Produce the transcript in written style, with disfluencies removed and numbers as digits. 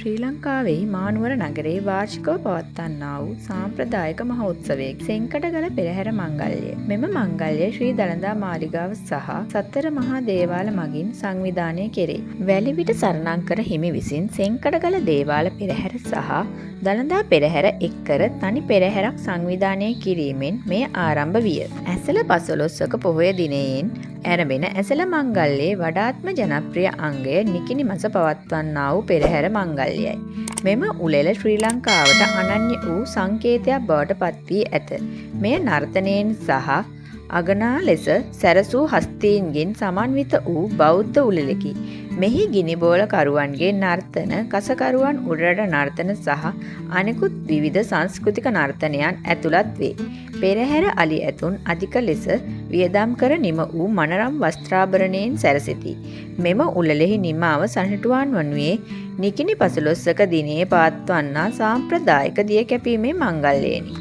ශ්‍රී ලංකාවේ මානුවර නගරයේ වාර්ෂිකව පවත්වන්නා වූ සාම්ප්‍රදායික මහෝත්සවයකි සෙංකඩගල පෙරහැර මංගල්‍යය. මෙම මංගල්‍යය ශ්‍රී දළදා මාලිගාව සහ සතර මහා දේවාල මගින් සංවිධානය කෙරේ. වැලිවිට සරණංකර හිමි විසින් සෙංකඩගල දේවාල පෙරහැර සහ දළදා පෙරහැර එක්කර තනි පෙරහැරක් සංවිධානය කිරීමෙන් මෙය ආරම්භ විය. ඇසළ පසළොස්වක පොහොය දිනයෙන් ඇරඹෙන ඇසළ මංගල්‍යයේ වඩාත්ම ජනප්‍රිය අංගය නිකිණි මස පවත්වන්නා වූ පෙරහැර මංගල්‍යයයි. මෙම උළෙල ශ්‍රී ලංකාවට අනන්‍ය වූ සංකේතයක් බවට පත් වී ඇත. මෙය නර්තනයෙන් සහ අගනා ලෙස සැරසූ හස්තීන්ගෙන් සමන්විත වූ බෞද්ධ උළෙලකි. මෙහි ගිනිබෝල කරුවන්ගේ නර්තන, කසකරුවන් උඩරට නර්තන සහ අනෙකුත් විවිධ සංස්කෘතික නර්තනයන් ඇතුළත් වේ. පෙරහැර අලි ඇතුන් අධික ලෙස වියදම් කර නිම වූ මනරම් වස්ත්‍රාභරණයෙන් සැරසෙති. මෙම උළෙලෙහි නිමාව සනිටුහන් වනුයේ නිකිණි පසළොස්වක දිනයේ පවත්වන්නා සාම්ප්‍රදායික දිය කැපීමේ මංගල්‍යයෙනි.